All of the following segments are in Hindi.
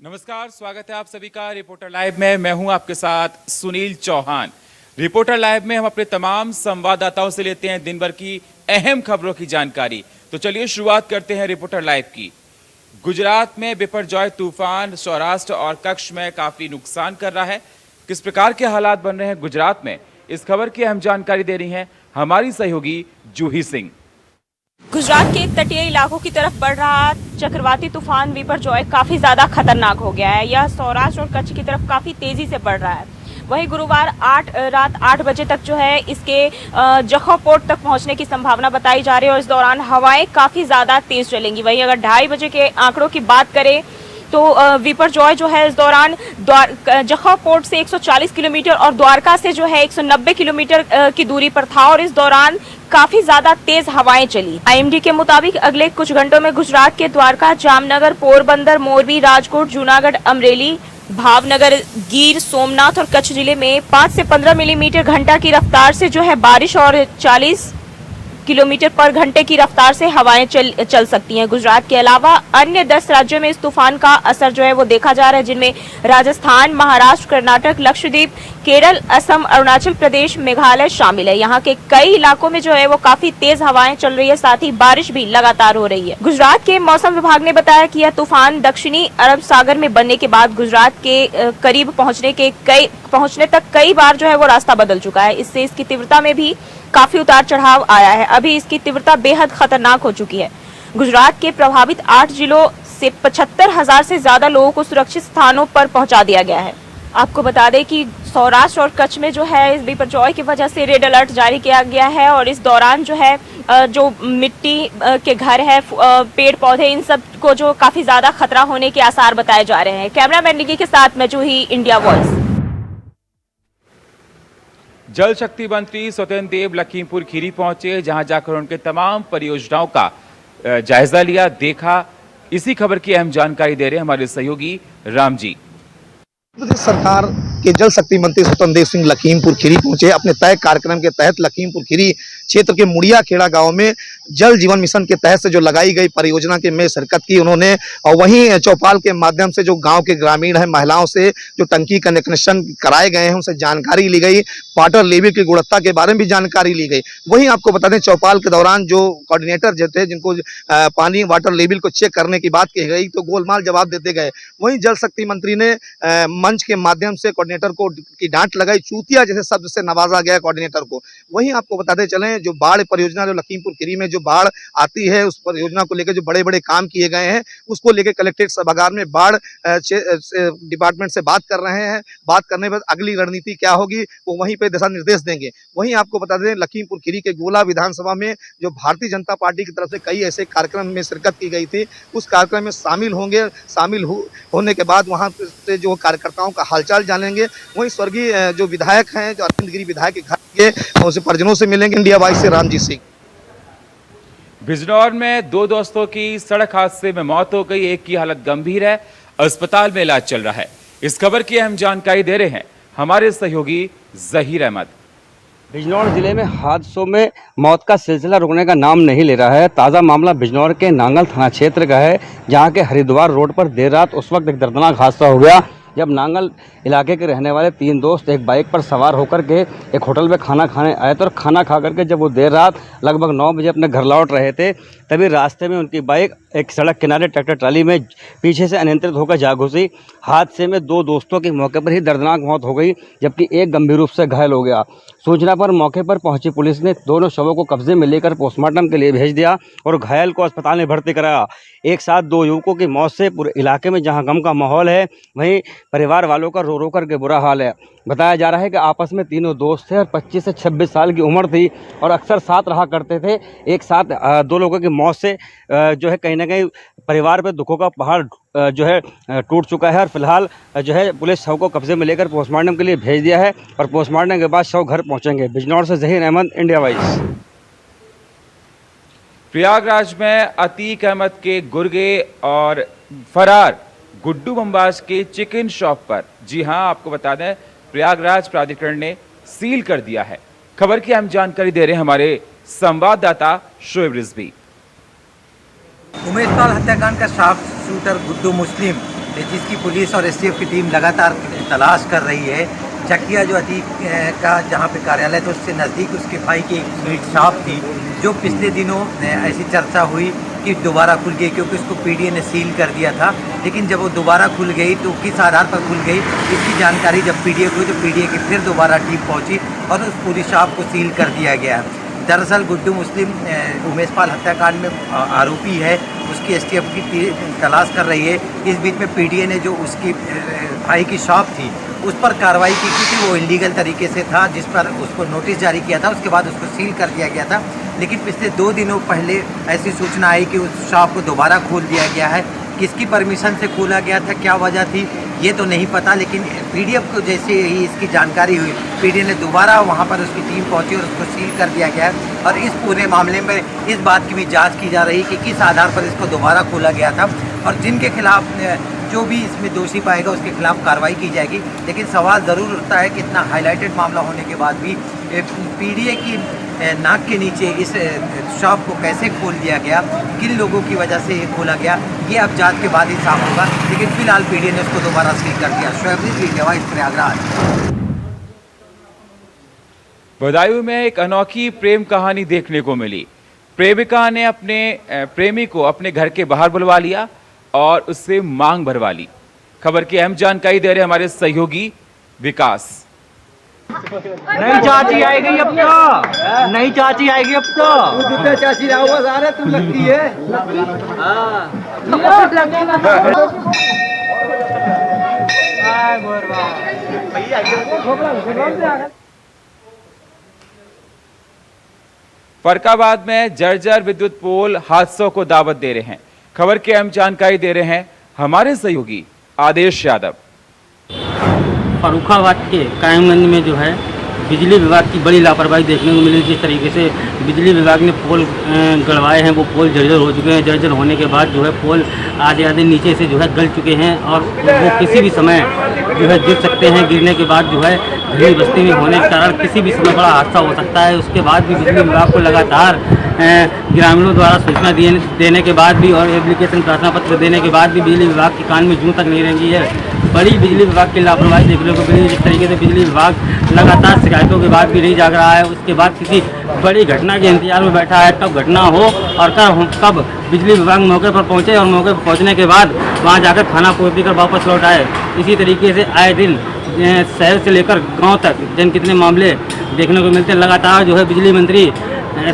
नमस्कार, स्वागत है आप सभी का रिपोर्टर लाइव में। मैं हूं आपके साथ सुनील चौहान। रिपोर्टर लाइव में हम अपने तमाम संवाददाताओं से लेते हैं दिन भर की अहम खबरों की जानकारी। तो चलिए शुरुआत करते हैं रिपोर्टर लाइव की। गुजरात में बिपरजॉय तूफान सौराष्ट्र और कच्छ में काफी नुकसान कर रहा है। किस प्रकार के हालात बन रहे हैं गुजरात में, इस खबर की अहम जानकारी दे रही हैं हमारी सहयोगी जूही सिंह। गुजरात के तटीय इलाकों की तरफ बढ़ रहा चक्रवाती तूफान बिपरजॉय काफी ज्यादा खतरनाक हो गया है। यह सौराष्ट्र और कच्छ की तरफ काफी तेजी से बढ़ रहा है। वहीं गुरुवार रात 8 बजे तक जो है इसके जखौ पोर्ट तक पहुंचने की संभावना बताई जा रही है और इस दौरान हवाएं काफी ज्यादा तेज चलेंगी। वहीं अगर 2:30 बजे के आंकड़ों की बात करें तो बिपरजॉय जो है इस दौरान जखौ पोर्ट से 140 किलोमीटर और द्वारका से जो है 190 किलोमीटर की दूरी पर था और इस दौरान काफी ज्यादा तेज हवाएं चली। आईएमडी के मुताबिक अगले कुछ घंटों में गुजरात के द्वारका, जामनगर, पोरबंदर, मोरबी, राजकोट, जूनागढ़, अमरेली, भावनगर, गिर सोमनाथ और कच्छ जिले में 5 से 15 मिलीमीटर घंटा की रफ्तार से जो है बारिश और 40 किलोमीटर पर घंटे की रफ्तार से हवाएं चल सकती हैं। गुजरात के अलावा अन्य 10 राज्यों में इस तूफान का असर जो है वो देखा जा रहा है, जिनमें राजस्थान, महाराष्ट्र, कर्नाटक, लक्षद्वीप, केरल, असम, अरुणाचल प्रदेश, मेघालय शामिल है। यहाँ के कई इलाकों में जो है वो काफी तेज हवाएं चल रही है, साथ ही बारिश भी लगातार हो रही है। गुजरात के मौसम विभाग ने बताया कि यह तूफान दक्षिणी अरब सागर में बनने के बाद गुजरात के करीब पहुंचने तक कई बार जो है वो रास्ता बदल चुका है। इससे इसकी तीव्रता में भी काफी उतार चढ़ाव आया है। अभी इसकी तीव्रता बेहद खतरनाक हो चुकी है। गुजरात के प्रभावित 8 जिलों से 75,000 से ज्यादा लोगों को सुरक्षित स्थानों पर पहुंचा दिया गया है। आपको बता दें कि सौराष्ट्र और कच्छ में जो है इस बिपरजॉय की वजह से रेड अलर्ट जारी किया गया है और इस दौरान जो है जो मिट्टी के घर है, पेड़ पौधे, इन सब को जो काफी ज्यादा खतरा होने के आसार बताए जा रहे हैं। कैमरामैन निकी के साथ मैं जूही, इंडिया वॉइस। जल शक्ति मंत्री स्वतंत्र देव लखीमपुर खीरी पहुंचे, जहां जाकर उनके तमाम परियोजनाओं का जायजा लिया, देखा। इसी खबर की अहम जानकारी दे रहे हैं हमारे सहयोगी राम जी। प्रदेश सरकार के जल शक्ति मंत्री स्वतंत्र देव सिंह लखीमपुर खीरी पहुंचे। अपने तय कार्यक्रम के तहत लखीमपुर खीरी क्षेत्र के मुड़िया खेड़ा गांव में जल जीवन मिशन के तहत से जो लगाई गई परियोजना के में शिरकत की उन्होंने, और वहीं चौपाल के माध्यम से जो गांव के ग्रामीण है, महिलाओं से जो टंकी कनेक्शन कराए गए हैं उनसे जानकारी ली गई। वाटर लेवल की गुणवत्ता के बारे में भी जानकारी ली गई। वहीं आपको बता दें चौपाल के दौरान जो कोऑर्डिनेटर जो थे, जिनको पानी वाटर लेवल को चेक करने की बात कही गई, तो गोलमाल जवाब देते गए। वहीं जल शक्ति मंत्री ने मंच के माध्यम से कोऑर्डिनेटर को की डांट लगाई, चूतिया जैसे शब्द से नवाजा गया कोऑर्डिनेटर को। वहीं आपको बताते चलें जो बाढ़ परियोजना जो लखीमपुर खीरी में जो बाढ़ आती है, उस परियोजना को लेकर जो बड़े बड़े काम किए गए हैं उसको लेकर कलेक्ट्रेट सभागार में बाढ़ डिपार्टमेंट से बात कर रहे हैं। बात करने पर अगली रणनीति क्या होगी वो वहीं पे दिशा निर्देश देंगे। वहीं आपको बता दें लखीमपुर खीरी के गोला विधानसभा में जो भारतीय जनता पार्टी की तरफ से कई ऐसे कार्यक्रम में शिरकत की गई थी, उस कार्यक्रम में शामिल होने के बाद वहां से जो कार्यकर्ताओं का हालचाल जानेंगे। वहीं स्वर्गीय जो विधायक हैं, जो अरविंद गिरी विधायक के घर के उनसे परिजनों से मिलेंगे। इंडिया वाइस से रामजी सिंह। बिजनौर में 2 दोस्तों की सड़क हादसे में मौत हो गई, एक की हालत गंभीर है, अस्पताल में इलाज चल रहा है। इस खबर की अहम जानकारी दे रहे हैं हमारे सहयोगी जहीर अहमद। बिजनौर जिले में हादसों में मौत का सिलसिला रुकने का नाम नहीं ले रहा है। ताज़ा मामला बिजनौर के नांगल थाना क्षेत्र का है, जहां के हरिद्वार रोड पर देर रात उस वक्त एक दर्दनाक हादसा हो गया जब नांगल इलाके के रहने वाले 3 दोस्त एक बाइक पर सवार होकर के एक होटल में खाना खाने आए थे और खाना खा करके जब वो देर रात लगभग 9 बजे अपने घर लौट रहे थे, तभी रास्ते में उनकी बाइक एक सड़क किनारे ट्रैक्टर ट्राली में पीछे से अनियंत्रित होकर जा घुसी। हादसे में 2 दोस्तों की मौके पर ही दर्दनाक मौत हो गई, जबकि एक गंभीर रूप से घायल हो गया। सूचना पर मौके पर पहुंची पुलिस ने दोनों शवों को कब्जे में लेकर पोस्टमार्टम के लिए भेज दिया और घायल को अस्पताल में भर्ती कराया। एक साथ 2 युवकों की मौत से पूरे इलाके में जहां गम का माहौल है, वहीं परिवार वालों का रो रो करके बुरा हाल है। बताया जा रहा है कि आपस में तीनों दोस्त थे और 25 से 26 साल की उम्र थी और अक्सर साथ रहा करते थे। एक साथ 2 लोगों की मौत से जो है कहीं ना कहीं परिवार पे दुखों का पहाड़ जो है टूट चुका है और फिलहाल जो है पुलिस शव को कब्जे में लेकर पोस्टमार्टम के लिए भेज दिया है और पोस्टमार्टम के बाद शव घर पहुंचेंगे। बिजनौर से जहीर अहमद, इंडिया वाइस। प्रयागराज में अतीक अहमद के गुर्गे और फरार गुड्डू बम्बाज के चिकन शॉप पर, जी हां आपको बता दें, प्रयागराज प्राधिकरण ने सील कर दिया है। खबर की अहम जानकारी दे रहे हैं हमारे संवाददाता शोएब रिजवी। उमेश पाल हत्याकांड का शार्प शूटर गुड्डू मुस्लिम जिसकी पुलिस और एसटीएफ की टीम लगातार तलाश कर रही है। चकिया जो अतीक का जहाँ पे कार्यालय था उससे नज़दीक उसके भाई की एक स्वीट शॉप थी, जो पिछले दिनों ऐसी चर्चा हुई कि दोबारा खुल गई, क्योंकि उसको पीडीए ने सील कर दिया था। लेकिन जब वो दोबारा खुल गई तो किस आधार पर खुल गई, इसकी जानकारी जब पीडीए को हुई तो पीडीए की फिर दोबारा टीम पहुंची और उस पूरी शॉप को सील कर दिया गया। दरअसल गुड्डू मुस्लिम उमेश पाल हत्याकांड में आरोपी है, उसकी एसटीएफ की तलाश कर रही है। इस बीच में पीडीए ने जो उसकी भाई की शॉप थी उस पर कार्रवाई की क्योंकि वो इलीगल तरीके से था, जिस पर उसको नोटिस जारी किया था, उसके बाद उसको सील कर दिया गया था। लेकिन पिछले 2 दिनों पहले ऐसी सूचना आई कि उस शॉप को दोबारा खोल दिया गया है। किसकी परमिशन से खोला गया था, क्या वजह थी, ये तो नहीं पता। लेकिन पीडीएफ को जैसे ही इसकी जानकारी हुई, पीडीए ने दोबारा वहाँ पर उसकी टीम पहुँची और उसको सील कर दिया गया है। और इस पूरे मामले में इस बात की भी जाँच की जा रही कि किस आधार पर इसको दोबारा खोला गया था और जिनके खिलाफ जो भी इसमें दोषी पाएगा उसके खिलाफ कार्रवाई की जाएगी। लेकिन सवाल ज़रूर उठता है कि इतना हाईलाइटेड मामला होने के बाद भी पीडीए की नाक के नीचे इस शॉप को कैसे खोल दिया गया, किन लोगों की वजह से ये खोला गया, ये अब जांच के बाद ही साफ होगा। लेकिन फिलहाल पीडीए ने उसको दोबारा सील कर दिया। शोएब प्रयागराज। बदायूं में एक अनोखी प्रेम कहानी देखने को मिली। प्रेमिका ने अपने प्रेमी को अपने घर के बाहर बुलवा लिया और उससे मांग भरवा ली। खबर की अहम जानकारी दे रहे हमारे सहयोगी विकास। नई चाची आएगी अब तो, नई चाची आएगी अब तो। चाची रहा तुम लगती है। फरकाबाद में जर्जर विद्युत पोल हादसों को दावत दे रहे हैं। खबर की अहम जानकारी दे रहे हैं हमारे सहयोगी आदेश यादव। फर्रुखाबाद के कायमगंज में जो है बिजली विभाग की बड़ी लापरवाही देखने को मिली। जिस तरीके से बिजली विभाग ने पोल गड़वाए हैं वो पोल जर्जर हो चुके हैं। जर्जर होने के बाद जो है पोल आधे नीचे से जो है गल चुके हैं और वो किसी भी समय जो है गिर सकते हैं। गिरने के बाद जो है घनी बस्ती में होने के कारण किसी भी समय बड़ा हादसा हो सकता है। उसके बाद भी बिजली विभाग को लगातार ग्रामीणों द्वारा सूचना देने के बाद भी और एप्लीकेशन प्रार्थना पत्र देने के बाद भी बिजली विभाग के कान में जूं तक नहीं रेंगी है। बड़ी बिजली विभाग की लापरवाही देखने को मिली। जिस तरीके से बिजली विभाग लगातार शिकायतों के बाद भी नहीं जाग रहा है, उसके बाद किसी बड़ी घटना के इंतजार में बैठा है कब घटना हो और कब बिजली विभाग मौके पर पहुंचे और मौके पर पहुंचने के बाद वहां जाकर खाना पूर्ति कर वापस लौट आए। इसी तरीके से आए दिन शहर से लेकर गांव तक जन कितने मामले देखने को मिलते हैं। लगातार जो है बिजली मंत्री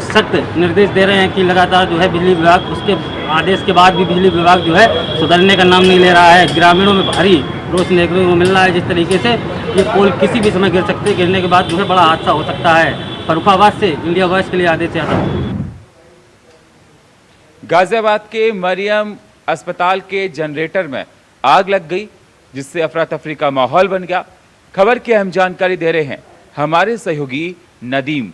सख्त निर्देश दे रहे हैं कि लगातार जो है बिजली विभाग उसके आदेश के बाद भी बिजली विभाग जो है सुधरने का नाम नहीं ले रहा है। ग्रामीणों में भारी रोष देखने को मिल रहा है। जिस तरीके से ये पोल किसी भी समय गिर सकते, गिरने के बाद जो है बड़ा हादसा हो सकता है। फर्रुखाबाद से इंडिया वॉइस के लिए आदेश यादव। गाजियाबाद के मरियम अस्पताल के जनरेटर में आग लग गई, जिससे अफरा तफरी का माहौल बन गया। खबर की अहम जानकारी दे रहे हैं हमारे सहयोगी नदीम।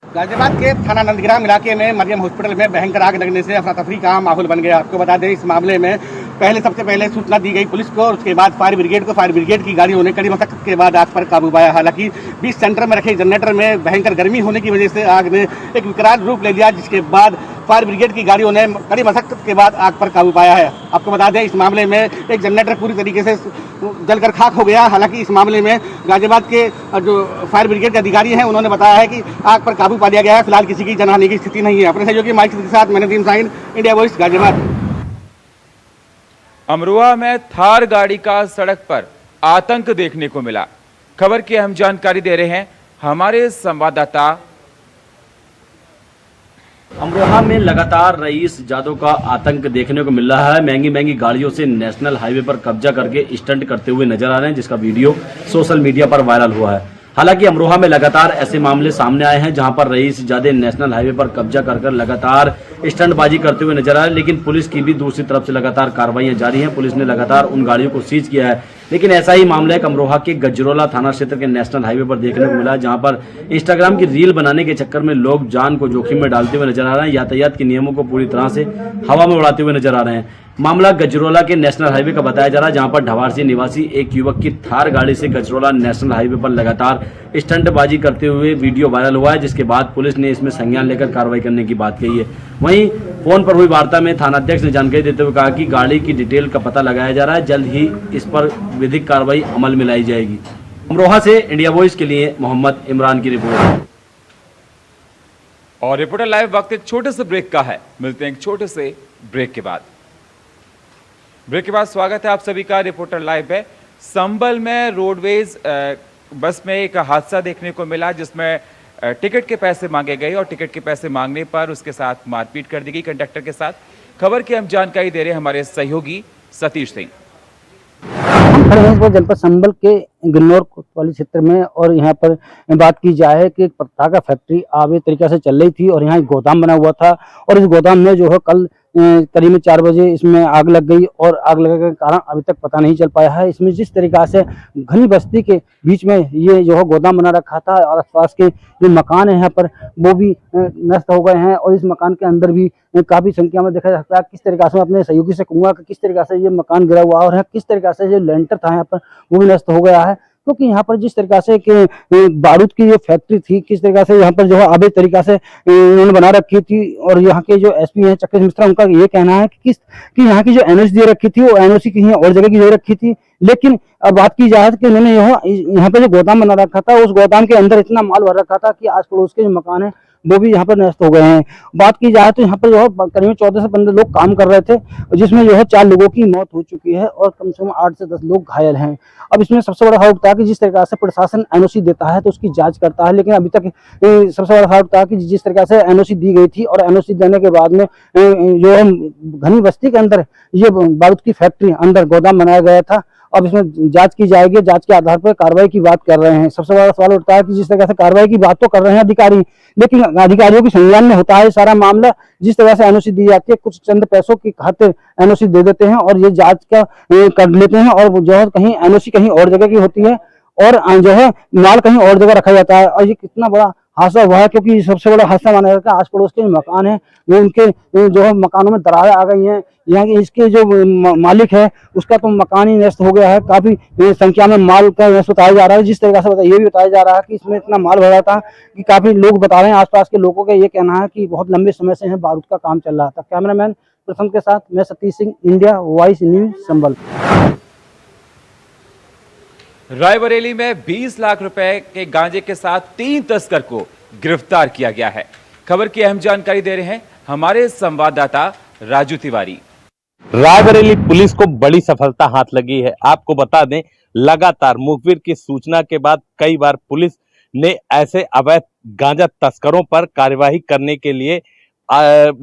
गाजियाबाद के थाना नंदग्राम इलाके में मरियम हॉस्पिटल में भयंकर आग लगने से अफरा तफरी का माहौल बन गया। आपको बता दें इस मामले में सबसे पहले सूचना दी गई पुलिस को और उसके बाद फायर ब्रिगेड को। फायर ब्रिगेड की गाड़ियों ने कड़ी मशक्कत के बाद आग पर काबू पाया। हालांकि बीच सेंटर में रखे जनरेटर में भयंकर गर्मी होने की वजह से आग ने एक विकराल रूप ले लिया, जिसके बाद फायर ब्रिगेड की गाड़ियों ने कड़ी मशक्कत के बाद आग पर काबू पाया है। आपको बता दें इस मामले में एक जनरेटर पूरी तरीके से जलकर खाक हो गया। हालांकि इस मामले में गाजियाबाद के जो फायर ब्रिगेड के अधिकारी हैं उन्होंने बताया है कि आग पर काबू पा लिया गया है। फिलहाल किसी की जानहानि की स्थिति नहीं है। अपने सहयोगी माइक के साथ मैं नदीम साइन, इंडिया वॉइस, गाजियाबाद। अमरोहा में थार गाड़ी का सड़क पर आतंक देखने को मिला। खबर की अहम जानकारी दे रहे हैं हमारे संवाददाता। अमरोहा में लगातार रईस जादव का आतंक देखने को मिल रहा है। महंगी महंगी गाड़ियों से नेशनल हाईवे पर कब्जा करके स्टंट करते हुए नजर आ रहे हैं, जिसका वीडियो सोशल मीडिया पर वायरल हुआ है। हालांकि अमरोहा में लगातार ऐसे मामले सामने आए हैं जहां पर रईस जादव नेशनल हाईवे पर कब्जा कर लगातार स्टंटबाजी करते हुए नजर आ रहे हैं। लेकिन पुलिस की भी दूसरी तरफ से लगातार कार्रवाइयां जारी हैं। पुलिस ने लगातार उन गाड़ियों को सीज किया है लेकिन ऐसा ही मामला एक अमरोहा के गजरोला थाना क्षेत्र के नेशनल हाईवे पर देखने को मिला, जहां पर इंस्टाग्राम की रील बनाने के चक्कर में लोग जान को जोखिम में डालते हुए नजर आ रहे हैं, यातायात के नियमों को पूरी तरह से हवा में उड़ाते हुए नजर आ रहे हैं। मामला गजरोला के नेशनल हाईवे का बताया जा रहा है, जहां पर ढवारसी निवासी एक युवक की थार गाड़ी से गजरोला नेशनल हाईवे पर लगातार स्टंटबाजी करते हुए वीडियो वायरल हुआ है, जिसके बाद पुलिस ने इसमें संज्ञान लेकर कार्रवाई करने की बात कही है। वहीं फोन पर हुई वार्ता में थानाध्यक्ष ने जानकारी देते हुए कहा कि गाड़ी की डिटेल का पता लगाया जा रहा है, जल्द ही इस पर विधिक कार्रवाई अमल में लाई जाएगी। अमरोहा से इंडिया वॉइस के लिए मोहम्मद इमरान की रिपोर्ट। और रिपोर्टर लाइव वक्त एक छोटे से ब्रेक का है, मिलते हैं एक छोटे से ब्रेक के बाद। ब्रेक के बाद स्वागत है आप सभी का रिपोर्टर लाइव है। संभल में रोडवेज बस में एक हादसा देखने को मिला, जिसमें टिकट के पैसे मांगे गए और टिकट के पैसे मांगने पर उसके साथ मारपीट कर दी गई कंडक्टर के साथ। खबर की हम जानकारी दे रहे हैं हमारे सहयोगी सतीश सिंह। हम खड़े हैं इस जनपद संभल के गन्नौर वाली क्षेत्र में, और यहाँ पर बात की जाए कि एक पटाखा फैक्ट्री अवैध तरीके से चल रही थी और यहाँ एक गोदाम बना हुआ था, और इस गोदाम में जो है कल करीब 4 बजे इसमें आग लग गई, और आग लगने के कारण अभी तक पता नहीं चल पाया है। इसमें जिस तरीका से घनी बस्ती के बीच में ये जो है गोदाम बना रखा था, और आसपास के जो मकान है यहाँ पर वो भी नष्ट हो गए हैं, और इस मकान के अंदर भी काफी संख्या में देखा जा सकता है। किस तरीका से अपने सहयोगी से कहूँगा कि किस तरीका से ये मकान गिरा हुआ, और किस तरीका से जो लेंटर था यहाँ पर वो भी नष्ट हो गया है, क्योंकि यहाँ पर जिस तरीका से कि बारूद की जो फैक्ट्री थी, किस तरीका से यहाँ पर जो है अवैध तरीका से उन्होंने बना रखी थी। और यहाँ के जो एसपी हैं चक्रेश मिश्रा, उनका ये कहना है कि यहाँ की जो एनओसी दे रखी थी वो एनओसी कहीं और जगह की दे रखी थी, लेकिन अब बात की जाए कि उन्होंने यहाँ पे जो गोदाम बना रखा था, उस गोदाम के अंदर इतना माल भर रखा था कि आस पड़ोस के जो मकान है वो भी यहाँ पर नष्ट हो गए हैं। बात की जाए तो यहाँ पर जो है करीब 14 से 15 लोग काम कर रहे थे, जिसमें जो है 4 लोगों की मौत हो चुकी है और कम से कम 8 से 10 लोग घायल हैं। अब इसमें सबसे बड़ा सवाल उठता है कि जिस तरीके से प्रशासन एनओसी देता है तो उसकी जांच करता है, लेकिन अभी तक सबसे बड़ा सवाल उठता है कि जिस तरीके से एनओसी दी गई थी और एनओसी देने के बाद में जो घनी बस्ती के अंदर ये बारूद की फैक्ट्री अंदर गोदाम बनाया गया था, अब इसमें जांच की जाएगी, जांच के आधार पर कार्रवाई की बात कर रहे हैं। सबसे बड़ा सवाल उठता है कि जिस तरह से कार्रवाई की बात तो कर रहे हैं अधिकारी, लेकिन अधिकारियों की संज्ञान में होता है सारा मामला। जिस तरह से एनओसी दी जाती है, कुछ चंद पैसों की खातिर एनओसी दे देते हैं और ये जांच का कर लेते हैं, और जो है कहीं एनओसी कहीं और जगह की होती है और जो है माल कहीं और जगह रखा जाता है। और ये कितना बड़ा हादसा हुआ है, क्योंकि सबसे बड़ा हादसा माना जाता है आस पड़ोस के मकान है वो उनके जो है मकानों में दरारें आ गई हैं। यहाँ के इसके जो मालिक है उसका तो मकान ही नष्ट हो गया है, काफी संख्या में माल का नष्ट बताया जा रहा है। जिस तरीके से ये भी बताया जा रहा है कि इसमें इतना माल भरा था कि काफी लोग बता रहे हैं, आसपास के लोगों का ये कहना है कि बहुत लंबे समय से बारूद का काम चल रहा था। कैमरामैन प्रथम के साथ मैं Satish Singh, India voice news Sambhal. Raebareli में 20 लाख रुपए के गांजे के साथ 3 तस्कर को गिरफ्तार किया गया है। खबर की अहम जानकारी दे रहे हैं हमारे संवाददाता राजू तिवारी। रायबरेली पुलिस को बड़ी सफलता हाथ लगी है। आपको बता दें, लगातार मुखबिर की सूचना के बाद कई बार पुलिस ने ऐसे अवैध गांजा तस्करों पर कार्यवाही करने के लिए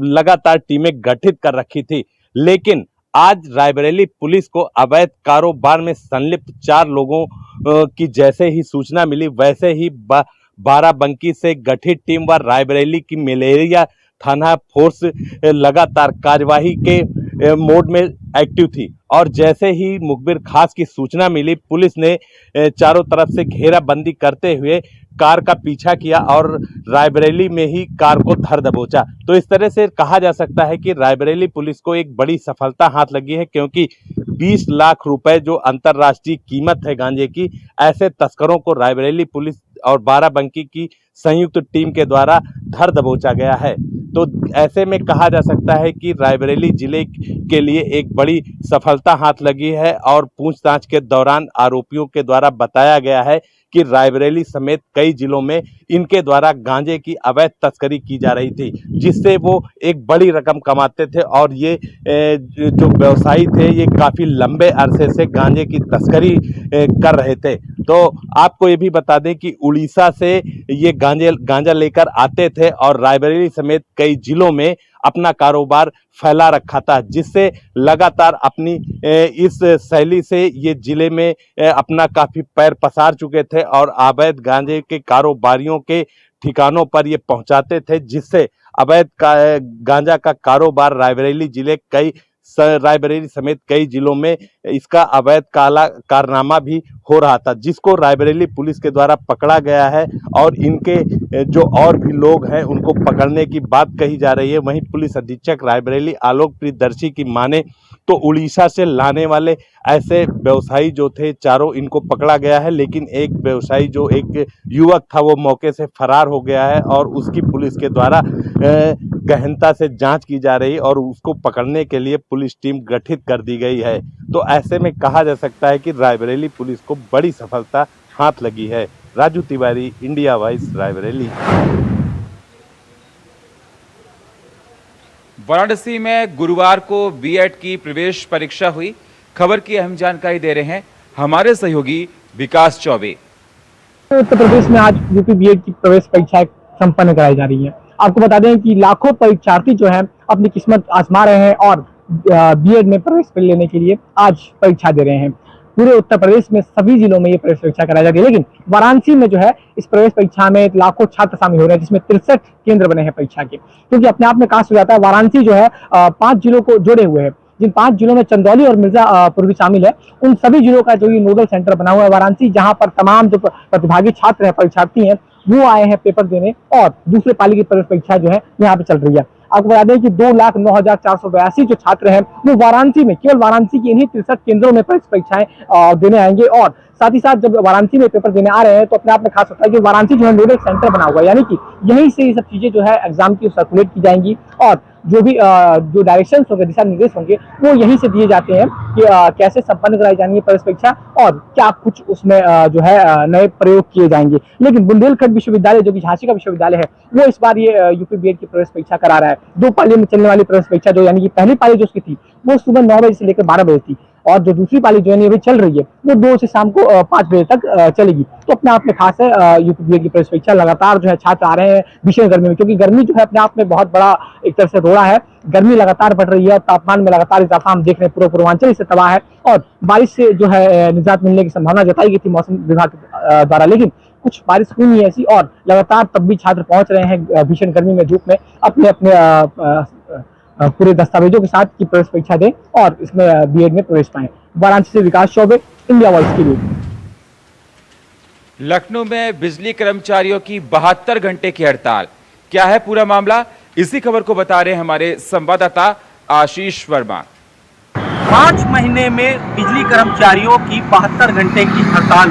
लगातार टीमें गठित कर रखी थी, लेकिन आज रायबरेली पुलिस को अवैध कारोबार में संलिप्त 4 लोगों की जैसे ही सूचना मिली, वैसे ही बाराबंकी से गठित टीम व रायबरेली की मलेरिया थाना फोर्स लगातार कार्यवाही के मोड में एक्टिव थी। और जैसे ही मुखबिर खास की सूचना मिली, पुलिस ने चारों तरफ से घेराबंदी करते हुए कार का पीछा किया और रायबरेली में ही कार को धर दबोचा। तो इस तरह से कहा जा सकता है कि रायबरेली पुलिस को एक बड़ी सफलता हाथ लगी है, क्योंकि 20 लाख रुपए जो अंतर्राष्ट्रीय कीमत है गांजे की, ऐसे तस्करों को रायबरेली पुलिस और बाराबंकी की संयुक्त टीम के द्वारा धर दबोचा गया है। तो ऐसे में कहा जा सकता है कि रायबरेली जिले के लिए एक बड़ी सफलता हाथ लगी है, और पूछताछ के दौरान आरोपियों के द्वारा बताया गया है कि रायबरेली समेत कई जिलों में इनके द्वारा गांजे की अवैध तस्करी की जा रही थी, जिससे वो एक बड़ी रकम कमाते थे। और ये जो व्यवसायी थे, ये काफ़ी लंबे अरसे से गांजे की तस्करी कर रहे थे। तो आपको ये भी बता दें कि उड़ीसा से ये गांजा लेकर आते थे और रायबरेली समेत कई जिलों में अपना कारोबार फैला रखा था, जिससे लगातार अपनी इस शैली से ये जिले में अपना काफ़ी पैर पसार चुके थे और अवैध गांजे के कारोबारियों के ठिकानों पर ये पहुंचाते थे, जिससे अवैध गांजा का कारोबार रायबरेली जिले कई रायबरेली समेत कई जिलों में इसका अवैध काला कारनामा भी हो रहा था, जिसको रायबरेली पुलिस के द्वारा पकड़ा गया है और इनके जो और भी लोग हैं उनको पकड़ने की बात कही जा रही है। वहीं पुलिस अधीक्षक रायबरेली आलोक प्रियदर्शी की माने तो उड़ीसा से लाने वाले ऐसे व्यवसायी जो थे चारों, इनको पकड़ा गया है, लेकिन एक व्यवसायी जो एक युवक था वो मौके से फरार हो गया है और उसकी पुलिस के द्वारा गहनता से जांच की जा रही है और उसको पकड़ने के लिए पुलिस टीम गठित कर दी गई है। तो ऐसे में कहा जा सकता है कि रायबरेली पुलिस को बड़ी सफलता हाथ लगी है। Raju Tiwari, India voice, Raebareli. वाराणसी में गुरुवार को बीएड की प्रवेश परीक्षा हुई। खबर की अहम जानकारी दे रहे हैं हमारे सहयोगी विकास चौबे। उत्तर प्रदेश में आज यूपी बीएड की प्रवेश परीक्षाएं संपन्न कराई जा रही है। आपको बता दें कि लाखों परीक्षार्थी जो हैं अपनी किस्मत आजमा रहे हैं और बीएड में प्रवेश लेने के लिए आज परीक्षा दे रहे हैं। पूरे उत्तर प्रदेश में सभी जिलों में ये प्रवेश परीक्षा कराई जा रही है, लेकिन वाराणसी में जो है इस प्रवेश परीक्षा में लाखों छात्र शामिल हो रहे हैं, जिसमें 63 केंद्र बने हैं परीक्षा के। क्योंकि अपने आप में खास हो जाता है, वाराणसी जो है 5 जिलों को जोड़े हुए है। जिन 5 जिलों में चंदौली और मिर्जापुर भी शामिल है, उन सभी जिलों का जो ये नोडल सेंटर बना हुआ है वाराणसी, जहां पर तमाम जो प्रतिभागी छात्र हैं, परीक्षार्थी हैं, वो आए हैं पेपर देने और दूसरे पाली की प्रवेश परीक्षा जो है यहाँ पे चल रही है। आपको बता दें कि 2,09,482 जो छात्र हैं वो वाराणसी में, केवल वाराणसी के इन्हीं 63 केंद्रों में प्रवेश परीक्षाएं देने आएंगे। और साथ ही साथ जब वाराणसी में पेपर देने आ रहे हैं तो अपने आप में खास होता है कि वाराणसी जो है नोडल सेंटर बना हुआ है, यानी कि यहीं से ये सब चीजें जो है एग्जाम की सर्कुलेट की जाएंगी और जो भी जो डायरेक्शंस होंगे, दिशा निर्देश होंगे, वो यहीं से दिए जाते हैं कि कैसे संपन्न कराई जानी है प्रवेश परीक्षा और क्या कुछ उसमें जो है नए प्रयोग किए जाएंगे। लेकिन बुंदेलखंड विश्वविद्यालय जो कि झांसी का विश्वविद्यालय है, वो इस बार ये यूपी बीएड की प्रवेश परीक्षा करा रहा है। 2 पालियों में चलने वाली प्रवेश परीक्षा जो, यानी कि पहली पाली जो उसकी थी वो सुबह 9 बजे से लेकर 12 बजे थी और जो दूसरी पाली जो है अभी चल रही है वो 2 से शाम को 5 बजे तक चलेगी। तो अपने आप में खास है यूपी बीएड की प्रवेश परीक्षा। लगातार जो है छात्र आ रहे हैं भीषण गर्मी में, क्योंकि गर्मी जो है अपने आप में बहुत बड़ा एक तरह से रोड़ा है। गर्मी लगातार बढ़ रही है और तापमान में लगातार इजाफा हम देख रहे हैं। पूरा पूर्वांचल इससे तबाह है और बारिश से जो है निजात मिलने की संभावना जताई गई थी मौसम विभाग द्वारा, लेकिन कुछ बारिश हुई नहीं ऐसी और लगातार तब भी छात्र पहुंच रहे हैं भीषण गर्मी में, धूप में, अपने अपने पूरे दस्तावेजों के साथ की प्रवेश परीक्षा दें और इसमें बीएड में प्रवेश पाएं। वाराणसी से विकास चौबे, इंडिया वॉइस के लिए। लखनऊ में बिजली कर्मचारियों की 72 घंटे की हड़ताल, क्या है पूरा मामला? इसी खबर को बता रहे हैं हमारे संवाददाता आशीष वर्मा। 5 महीने में बिजली कर्मचारियों की 72 घंटे की हड़ताल।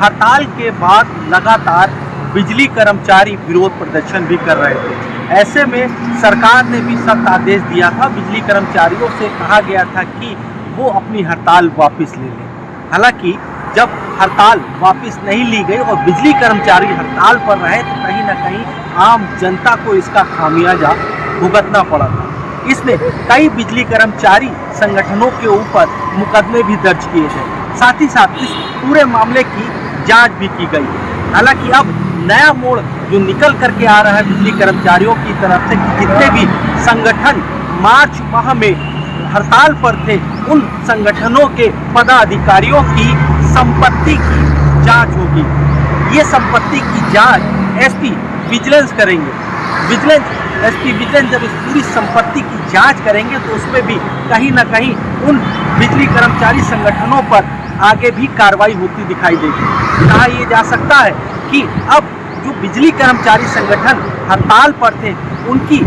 हड़ताल के बाद लगातार बिजली कर्मचारी विरोध प्रदर्शन भी कर रहे थे। ऐसे में सरकार ने भी सख्त आदेश दिया था, बिजली कर्मचारियों से कहा गया था कि वो अपनी हड़ताल वापस ले लें। हालांकि जब हड़ताल वापस नहीं ली गई और बिजली कर्मचारी हड़ताल पर रहे तो कहीं ना कहीं आम जनता को इसका खामियाजा भुगतना पड़ा था। इसमें कई बिजली कर्मचारी संगठनों के ऊपर मुकदमे भी दर्ज किए गए। साथ ही साथ इस पूरे मामले की जांच भी की गई। हालांकि अब नया मोड़ जो निकल करके आ रहा है बिजली कर्मचारियों की तरफ से कि जितने भी संगठन मार्च माह में हड़ताल पर थे, उन संगठनों के पदाधिकारियों की संपत्ति की जांच होगी। ये संपत्ति की जांच एसपी विजिलेंस करेंगे। एसपी विजिलेंस जब इस पूरी संपत्ति की जांच करेंगे तो उसमें भी कहीं ना कहीं उन बिजली कर्मचारी संगठनों पर आगे भी कार्रवाई होती दिखाई देगी। कहा यह जा सकता है कि अब जो बिजली कर्मचारी संगठन हड़ताल पर थे उनकी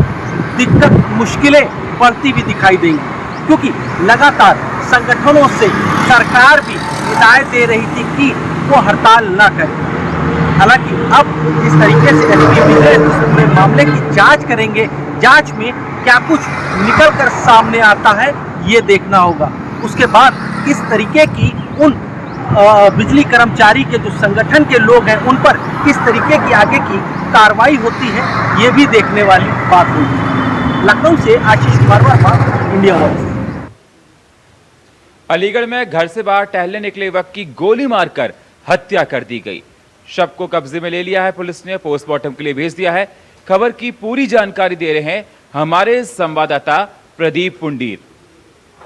दिक्कत, मुश्किलें बढ़ती भी दिखाई देंगी, क्योंकि लगातार संगठनों से सरकार भी हिदायत दे रही थी कि वो हड़ताल न करें। हालांकि अब इस तरीके से एसपी विजिलेंस पूरे मामले की जांच करेंगे। जांच में क्या कुछ निकल कर सामने आता है ये देखना होगा। उसके बाद इस तरीके की उन बिजली कर्मचारी के जो संगठन के लोग हैं उन पर किस तरीके की आगे की कार्रवाई होती है ये भी देखने वाली बात होगी। लखनऊ से आशीष वर्मा, इंडिया वॉइस। अलीगढ़ में घर से बाहर टहलने निकले युवक की गोली मारकर हत्या कर दी गई। शव को कब्जे में ले लिया है पुलिस ने, पोस्टमार्टम के लिए भेज दिया है। खबर की पूरी जानकारी दे रहे हैं हमारे संवाददाता प्रदीप पुंडीर।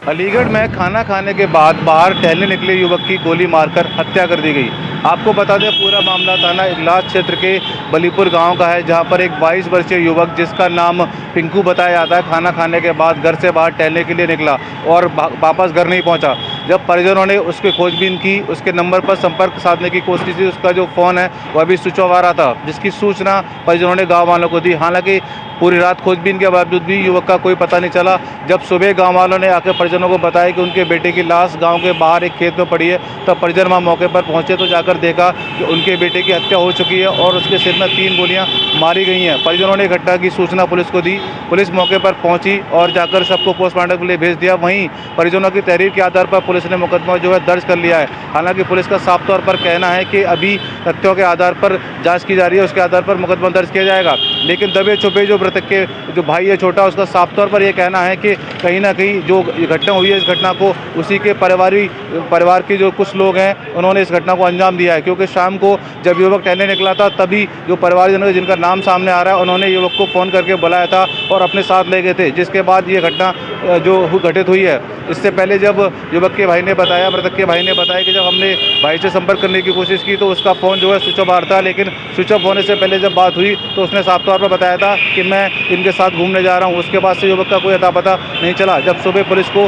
अलीगढ़ में खाना खाने के बाद बाहर टहलने निकले युवक की गोली मारकर हत्या कर दी गई। आपको बता दें पूरा मामला थाना इगलास क्षेत्र के बलीपुर गांव का है, जहां पर एक 22 वर्षीय युवक जिसका नाम पिंकू बताया जाता है, खाना खाने के बाद घर से बाहर टहलने के लिए निकला और वापस घर नहीं पहुंचा। जब परिजनों ने उसकी खोजबीन की, उसके नंबर पर संपर्क साधने की कोशिश की, उसका जो फ़ोन है वह भी स्विच ऑफ आ रहा था, जिसकी सूचना परिजनों ने गाँव वालों को दी। हालांकि पूरी रात खोजबीन के बावजूद भी युवक का कोई पता नहीं चला। जब सुबह गांव वालों ने आकर परिजनों को बताया कि उनके बेटे की लाश गांव के बाहर एक खेत में पड़ी है, तब परिजन वहां मौके पर पहुंचे तो जाकर देखा कि उनके बेटे की हत्या हो चुकी है और उसके सिर में 3 गोलियां मारी गई हैं। परिजनों ने घटना की सूचना पुलिस को दी, पुलिस मौके पर पहुंची और जाकर सबको पोस्टमार्टम के लिए भेज दिया। वहीं परिजनों की तहरीर के आधार पर पुलिस ने मुकदमा जो है दर्ज कर लिया है। हालांकि पुलिस का साफ तौर पर कहना है कि अभी तथ्यों के आधार पर जाँच की जा रही है, उसके आधार पर मुकदमा दर्ज किया जाएगा। लेकिन दबे छुपे जो मृतक के जो भाई है छोटा, उसका साफ तौर पर यह कहना है कि कहीं ना कहीं जो घटना हुई है, इस घटना को उसी के परिवार के जो कुछ लोग हैं उन्होंने इस घटना को अंजाम दिया है। क्योंकि शाम को जब युवक टहलने निकला था, तभी जो परिवारजन जिनका नाम सामने आ रहा है, उन्होंने युवक को फ़ोन करके बुलाया था और अपने साथ ले गए थे, जिसके बाद ये घटना जो घटित हुई है। इससे पहले जब युवक के भाई ने बताया, मृतक के भाई ने बताया कि जब हमने भाई से संपर्क करने की कोशिश की तो उसका फ़ोन जो है स्विच ऑफ आ रहा था। लेकिन स्विच ऑफ होने से पहले जब बात हुई तो उसने साफ तौर पर बताया था कि मैं इनके साथ घूमने जा रहा हूं। उसके बाद से युवक का कोई अता पता नहीं चला। जब सुबह पुलिस को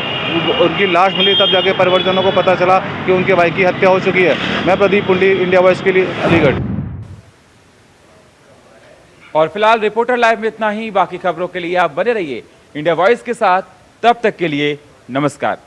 उनकी लाश मिली तब जाके परिवारजनों को पता चला कि उनके भाई की हत्या हो चुकी है। मैं प्रदीप पुंडी, इंडिया वॉइस के लिए, अलीगढ़। और फिलहाल रिपोर्टर लाइव में इतना ही। बाकी खबरों के लिए आप बने रहिए इंडिया वॉइस के साथ। तब तक के लिए नमस्कार।